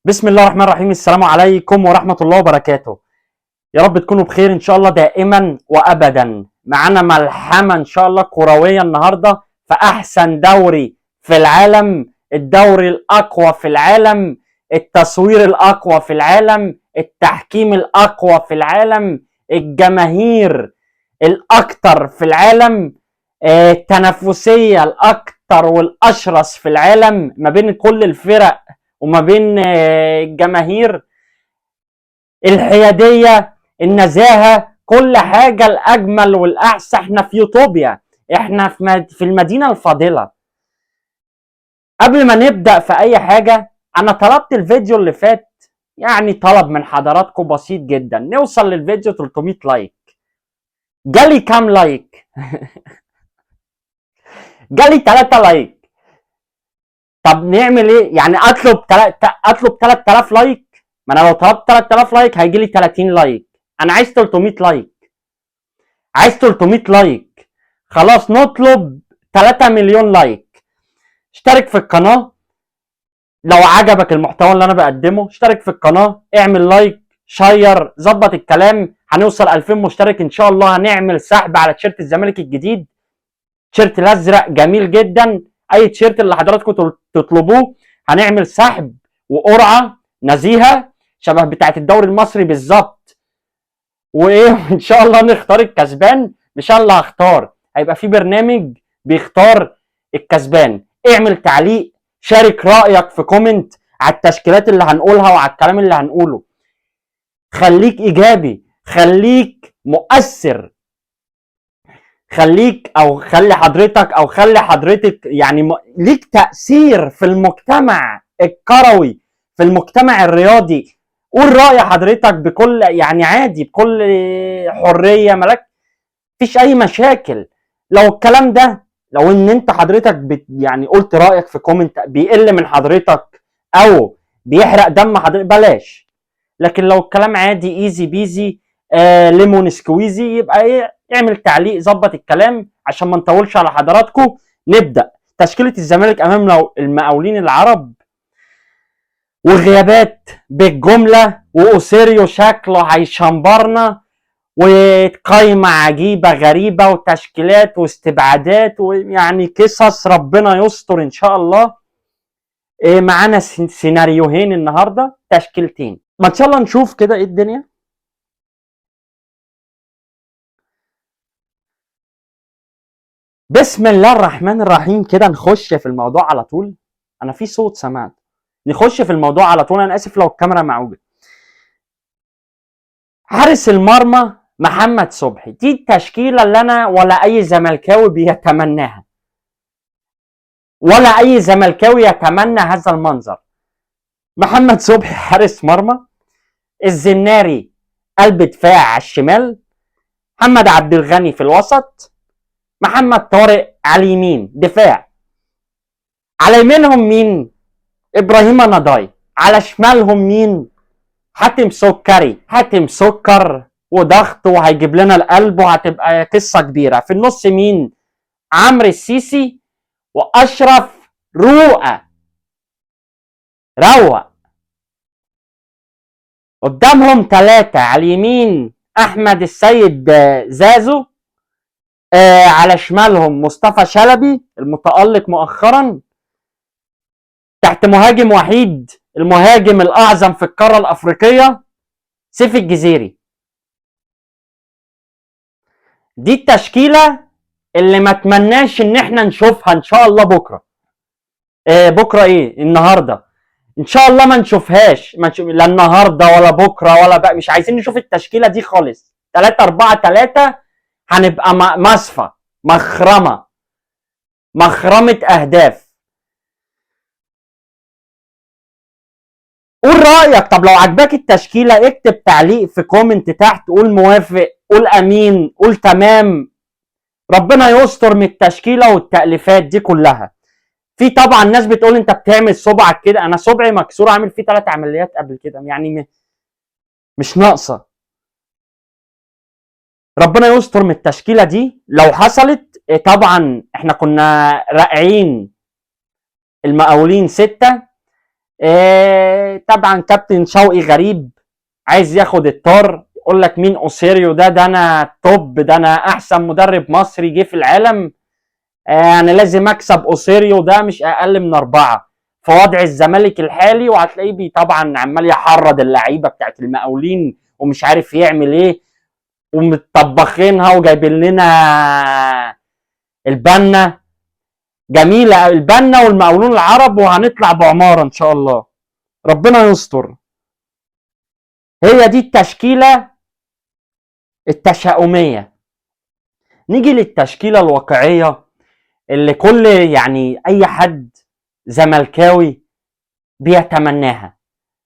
بسم الله الرحمن الرحيم. السلام عليكم ورحمة الله وبركاته. يا رب تكونوا بخير إن شاء الله دائما وأبدا. معانا ملحمة إن شاء الله كروية النهاردة في أحسن دوري في العالم، الدوري الأقوى في العالم، التصوير الأقوى في العالم، التحكيم الأقوى في العالم، الجماهير الأكثر في العالم، التنافسية الأكثر والأشرس في العالم ما بين كل الفرق وما بين الجماهير، الحيادية، النزاهة، كل حاجة الأجمل والأحسن. احنا في يوتوبيا، احنا في المدينة الفاضلة. قبل ما نبدأ في أي حاجة، أنا طلبت الفيديو اللي فات، يعني طلب من حضراتكم بسيط جدا، نوصل للفيديو 300 لايك. جالي كام لايك؟ جالي 3 لايك. طب نعمل ايه؟ يعني اطلب 3000 لايك؟ ما انا لو طلبت 3000 لايك هيجي لي 30 لايك. انا عايز 300 لايك، عايز 300 لايك. خلاص نطلب 3 مليون لايك. اشترك في القناة لو عجبك المحتوى اللي انا بقدمه، اشترك في القناة، اعمل لايك، شير، ظبط الكلام. هنوصل 2000 مشترك ان شاء الله. هنعمل سحب على تيشيرت الزمالك الجديد، تيشيرت الازرق جميل جدا. اي تيشيرت اللي حضراتكم تطلبوه هنعمل سحب وقرعه نزيهه شبه بتاعه الدوري المصري بالظبط. وايه ان شاء الله نختار الكسبان. مش انا اللي هختار، هيبقى في برنامج بيختار الكسبان. اعمل تعليق، شارك رايك في كومنت على التشكيلات اللي هنقولها وعلى الكلام اللي هنقوله. خليك ايجابي، خليك مؤثر، خليك او خلي حضرتك او خلي حضرتك يعني ليك تأثير في المجتمع الكروي، في المجتمع الرياضي. قول رأي حضرتك بكل يعني عادي، بكل حرية، ملك مفيش اي مشاكل. لو الكلام ده، لو ان انت حضرتك يعني قلت رأيك في كومنت بيقل من حضرتك او بيحرق دم حضرتك، بلاش. لكن لو الكلام عادي ايزي بيزي، ليمون سكويزي، يبقى ايه؟ اعمل تعليق، ظبط الكلام عشان ما نطولش على حضراتكم. نبدا. تشكيله الزمالك امام المقاولين العرب، وغيابات بالجمله، واوسيريو شكله هيشمبرنا، وقايمه عجيبه غريبه، وتشكيلات واستبعادات، ويعني قصص ربنا يستر ان شاء الله. معانا سيناريوهين النهارده، تشكيلتين، ما ان شاء الله نشوف كده ايه الدنيا. بسم الله الرحمن الرحيم. كده نخش في الموضوع على طول. انا في صوت سمعت. نخش في الموضوع على طول. انا اسف لو الكاميرا معوجه. حارس المرمى محمد صبحي، دي التشكيله اللي انا ولا اي زملكاوي بيتمناها، ولا اي زملكاوي يتمنى هذا المنظر. محمد صبحي حارس مرمى، الزناري قلب دفاع على الشمال، محمد عبد الغني في الوسط، محمد طارق على اليمين دفاع. على يمينهم مين؟ ابراهيم نضاي. على شمالهم مين؟ حاتم سكري. حاتم سكر وضغط وهيجيب لنا القلب وهتبقى قصه كبيره. في النص مين؟ عمرو السيسي واشرف روقه روق. قدامهم 3. على اليمين احمد السيد زازو، على شمالهم مصطفى شلبي المتألق مؤخرا، تحت مهاجم وحيد، المهاجم الاعظم في القاره الافريقيه، سيف الجزيري. دي التشكيله اللي ما اتمناش ان احنا نشوفها ان شاء الله بكره. بكره ايه؟ النهارده. ان شاء الله ما نشوفهاش، ما نشوف لا النهارده ولا بكره ولا بقى. مش عايزين نشوف التشكيله دي خالص. 3-4-3 هنبقى مصفى، مخرمه اهداف. قول رايك. طب لو عجبك التشكيله اكتب تعليق في كومنت تحت، قول موافق، قول امين، قول تمام. ربنا يستر من التشكيله والتأليفات دي كلها. في طبعا ناس بتقول انت بتعمل صبعك كده. انا صبعي مكسور، عامل فيه 3 عمليات قبل كده، يعني مش ناقصه. ربنا يستر من التشكيله دي لو حصلت. طبعا احنا كنا راقعين المقاولين 6، طبعا كابتن شوقي غريب عايز ياخد الطار، يقول لك مين اوسيريو ده انا توب، ده انا احسن مدرب مصري جه في العالم. انا لازم اكسب اوسيريو ده مش اقل من 4 في وضع الزمالك الحالي. وهتلاقيه طبعا عمال يحرض اللعيبه بتاعت المقاولين ومش عارف يعمل ايه، ومطبخينها وجايبين لنا البنا. جميله البنا والمقاولون العرب، وهنطلع بعماره ان شاء الله، ربنا يستر. هي دي التشكيله التشاؤميه. نيجي للتشكيله الواقعيه اللي كل يعني اي حد زملكاوي بيتمناها.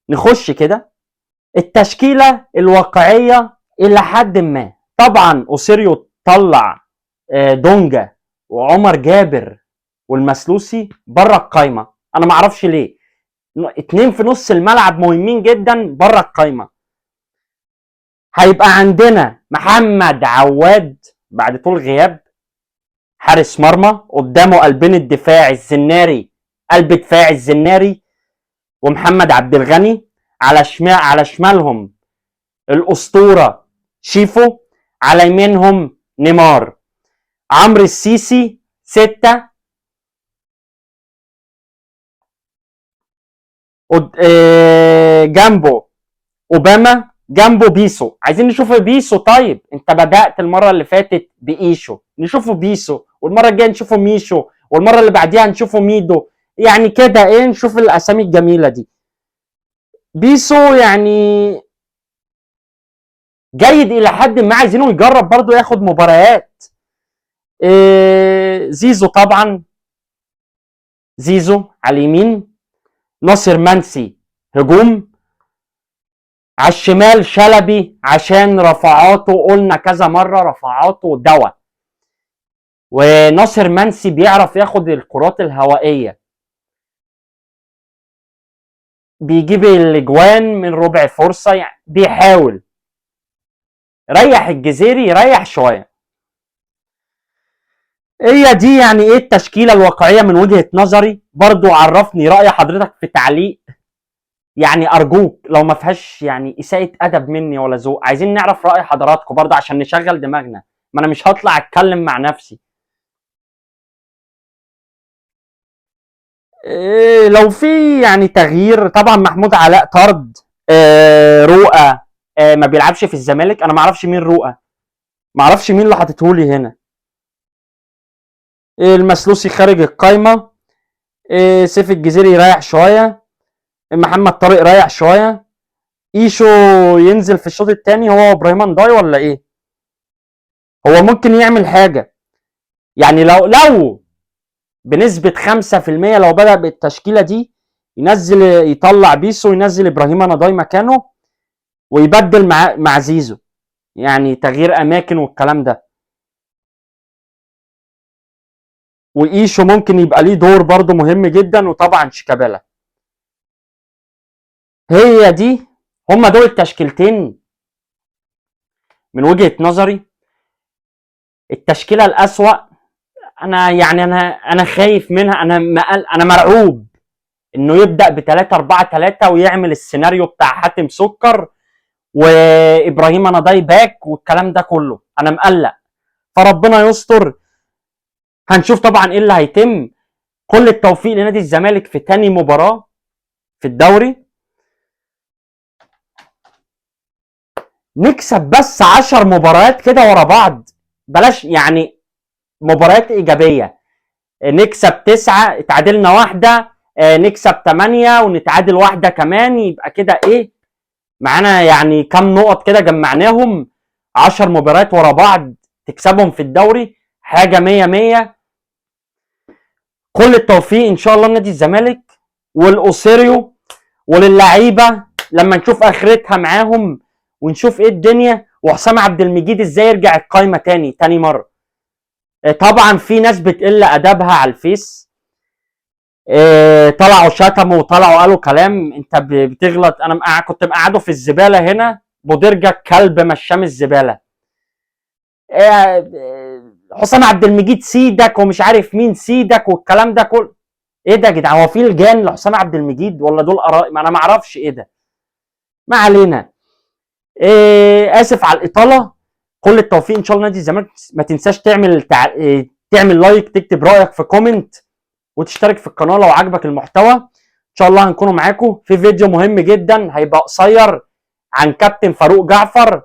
نخش كده التشكيله الواقعيه الى حد ما. طبعا اوسيريو طلع دونجا وعمر جابر والمسلوسي بره القايمه، انا ما اعرفش ليه. 2 في نص الملعب مهمين جدا بره القايمه. هيبقى عندنا محمد عواد بعد طول غياب حارس مرمى، قدامه قلبين الدفاع الزناري، قلب دفاع الزناري ومحمد عبد الغني. على شمالهم الاسطوره شيفو، على يمينهم نيمار. عمرو السيسي 6. جنبه اوباما، جنبه بيسو. عايزين نشوف بيسو. طيب انت بدأت المره اللي فاتت بايشو، نشوفه بيسو، والمره الجايه نشوفه ميشو، والمره اللي بعديها نشوفه ميدو. يعني كده ايه، نشوف الاسامي الجميله دي. بيسو يعني جيد الى حد ما، عايزينه يجرب برضه ياخد مباريات. زيزو طبعا، زيزو على اليمين، ناصر منسي هجوم، على الشمال شلبي عشان رفعاته، قلنا كذا مره رفعاته دواء، وناصر منسي بيعرف ياخد الكرات الهوائيه، بيجيب الاجوان من ربع فرصه، يعني بيحاول. ريح الجزيري، ريح شويه. هي دي يعني ايه التشكيله الواقعيه من وجهه نظري. برضو عرفني راي حضرتك في تعليق، يعني ارجوك لو ما فيهاش يعني اساءه ادب مني ولا ذوق، عايزين نعرف راي حضراتكم برضو عشان نشغل دماغنا، ما انا مش هطلع اتكلم مع نفسي. إيه لو في يعني تغيير، طبعا محمود علاء طرد. رؤى ما بيلعبش في الزمالك، انا ما اعرفش مين رؤى، ما اعرفش مين اللي حاططهولي هنا. المسلوسي خارج القايمه. سيف الجزيري يريح شويه، محمد طارق رايح شويه، ايشو ينزل في الشوط الثاني هو ابراهيم انداي ولا ايه؟ هو ممكن يعمل حاجه يعني، لو بنسبه 5% لو بدأ بالتشكيله دي، ينزل يطلع بيسو، ينزل ابراهيم انداي مكانه، ويبدل مع زيزو، يعني تغيير اماكن والكلام ده. وايشو ممكن يبقى ليه دور برضه مهم جدا، وطبعا شيكابالا. هي دي، هما دول التشكيلتين من وجهة نظري. التشكيلة الأسوأ، انا خايف منها، انا مرعوب انه يبدأ ب 3-4-3 ويعمل السيناريو بتاع حاتم سكر وابراهيم نضاي باك والكلام ده كله، انا مقلق. فربنا يستر، هنشوف طبعا ايه اللي هيتم. كل التوفيق لنادي الزمالك في تاني مباراة في الدوري، نكسب بس 10 مباريات كده ورا بعض، بلاش يعني مباريات ايجابيه. نكسب 9، اتعادلنا 1، نكسب 8 ونتعادل 1 كمان، يبقى كده ايه معانا يعني كام نقط كده جمعناهم. 10 مباريات ورا بعض تكسبهم في الدوري، حاجه 100 100. كل التوفيق ان شاء الله لنادي الزمالك والاوسيريو وللعيبه لما نشوف اخرتها معاهم، ونشوف ايه الدنيا، وحسام عبد المجيد ازاي يرجع القايمه تاني مره. طبعا في ناس بتقل ادبها على الفيس، طلعوا شتموا وطلعوا قالوا كلام، انت بتغلط. انا كنت مقعده في الزباله هنا، بودرجه كلب مشام الزباله. حسام عبد المجيد سيدك ومش عارف مين سيدك والكلام ده كله. ايه ده يا جدعان؟ هو في لجان لحسام عبد المجيد ولا دول اراء؟ ما انا ما اعرفش ايه ده. ما علينا. اسف على الاطاله. كل التوفيق ان شاء الله نادي الزمالك. ما تنساش تعمل لايك، تكتب رايك في كومنت، وتشترك في القناه لو عجبك المحتوى. ان شاء الله هنكونوا معاكم في فيديو مهم جدا هيبقى قصير عن كابتن فاروق جعفر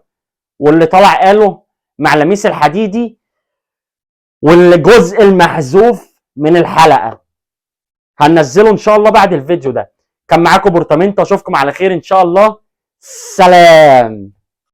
واللي طلع قاله مع لميس الحديدي والجزء المحذوف من الحلقه. هننزله ان شاء الله بعد الفيديو ده. كان معاكم بورتامنتو، اشوفكم على خير ان شاء الله. سلام.